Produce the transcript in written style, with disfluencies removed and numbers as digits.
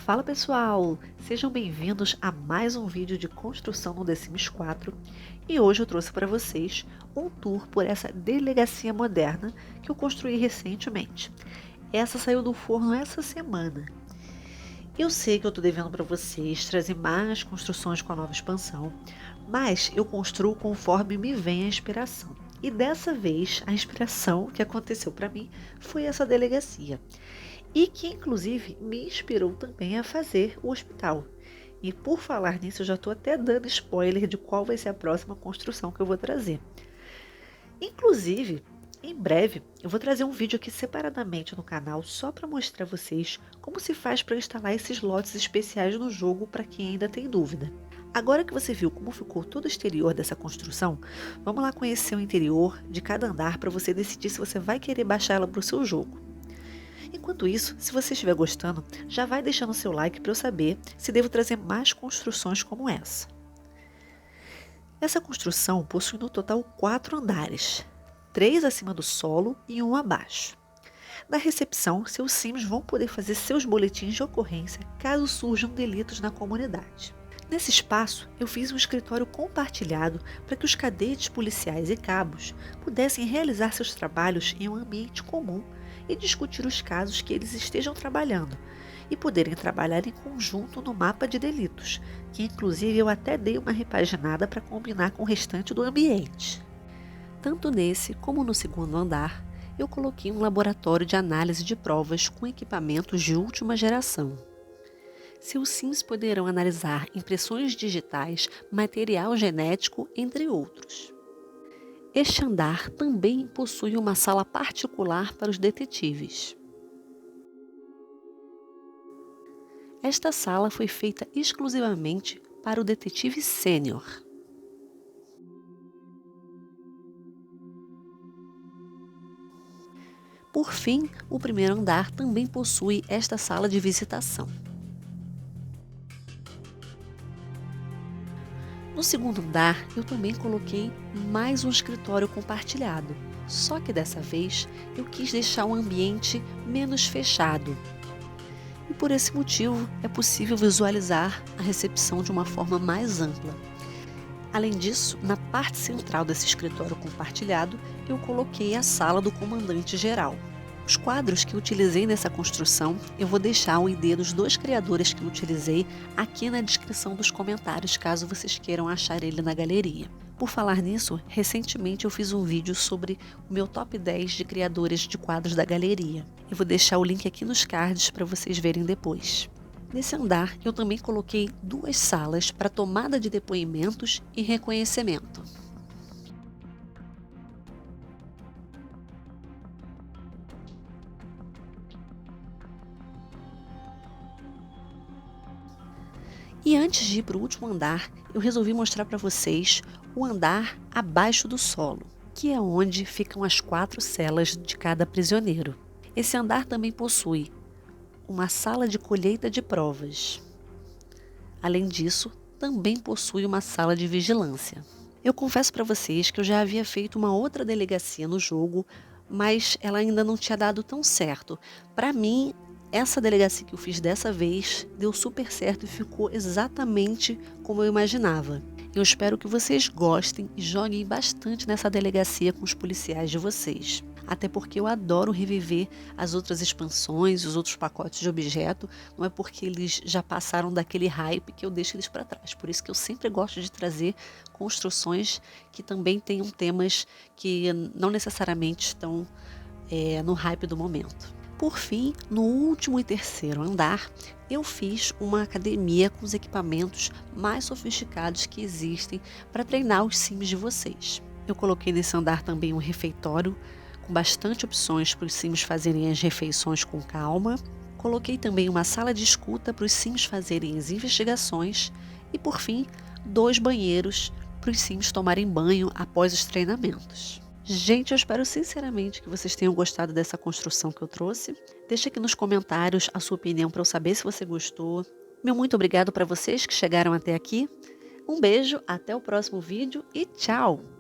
Fala pessoal, sejam bem-vindos a mais um vídeo de construção no The Sims 4 e hoje eu trouxe para vocês um tour por essa delegacia moderna que eu construí recentemente. Essa saiu do forno essa semana. Eu sei que eu estou devendo para vocês trazer mais construções com a nova expansão, mas eu construo conforme me vem a inspiração. E dessa vez a inspiração que aconteceu para mim foi essa delegacia. E que inclusive me inspirou também a fazer o hospital. E por falar nisso, eu já estou até dando spoiler de qual vai ser a próxima construção que eu vou trazer. Inclusive, em breve, eu vou trazer um vídeo aqui separadamente no canal só para mostrar a vocês como se faz para instalar esses lotes especiais no jogo para quem ainda tem dúvida. Agora que você viu como ficou todo o exterior dessa construção, vamos lá conhecer o interior de cada andar para você decidir se você vai querer baixar ela para o seu jogo. Enquanto isso, se você estiver gostando, já vai deixando seu like para eu saber se devo trazer mais construções como essa. Essa construção possui no total 4 andares, 3 acima do solo e 1 abaixo. Na recepção, seus sims vão poder fazer seus boletins de ocorrência caso surjam delitos na comunidade. Nesse espaço, eu fiz um escritório compartilhado para que os cadetes policiais e cabos pudessem realizar seus trabalhos em um ambiente comum e discutir os casos que eles estejam trabalhando e poderem trabalhar em conjunto no mapa de delitos, que inclusive eu até dei uma repaginada para combinar com o restante do ambiente. Tanto nesse como no segundo andar, eu coloquei um laboratório de análise de provas com equipamentos de última geração. Seus sims poderão analisar impressões digitais, material genético, entre outros. Este andar também possui uma sala particular para os detetives. Esta sala foi feita exclusivamente para o detetive sênior. Por fim, o primeiro andar também possui esta sala de visitação. No segundo andar, eu também coloquei mais um escritório compartilhado, só que dessa vez eu quis deixar o ambiente menos fechado. E por esse motivo é possível visualizar a recepção de uma forma mais ampla. Além disso, na parte central desse escritório compartilhado, eu coloquei a sala do comandante-geral. Os quadros que utilizei nessa construção, eu vou deixar o ID dos 2 criadores que eu utilizei aqui na descrição dos comentários, caso vocês queiram achar ele na galeria. Por falar nisso, recentemente eu fiz um vídeo sobre o meu top 10 de criadores de quadros da galeria. Eu vou deixar o link aqui nos cards para vocês verem depois. Nesse andar, eu também coloquei 2 salas para tomada de depoimentos e reconhecimento. E antes de ir para o último andar, eu resolvi mostrar para vocês o andar abaixo do solo, que é onde ficam as 4 celas de cada prisioneiro. Esse andar também possui uma sala de colheita de provas. Além disso, também possui uma sala de vigilância. Eu confesso para vocês que eu já havia feito uma outra delegacia no jogo, mas ela ainda não tinha dado tão certo. Para mim, essa delegacia que eu fiz dessa vez deu super certo e ficou exatamente como eu imaginava. Eu espero que vocês gostem e joguem bastante nessa delegacia com os policiais de vocês. Até porque eu adoro reviver as outras expansões, os outros pacotes de objeto. Não é porque eles já passaram daquele hype que eu deixo eles para trás. Por isso que eu sempre gosto de trazer construções que também tenham temas que não necessariamente estão no hype do momento. Por fim, no último e terceiro andar, eu fiz uma academia com os equipamentos mais sofisticados que existem para treinar os sims de vocês. Eu coloquei nesse andar também um refeitório, com bastante opções para os sims fazerem as refeições com calma. Coloquei também uma sala de escuta para os sims fazerem as investigações. E por fim, 2 banheiros para os sims tomarem banho após os treinamentos. Gente, eu espero sinceramente que vocês tenham gostado dessa construção que eu trouxe. Deixa aqui nos comentários a sua opinião para eu saber se você gostou. Meu muito obrigado para vocês que chegaram até aqui. Um beijo, até o próximo vídeo e tchau!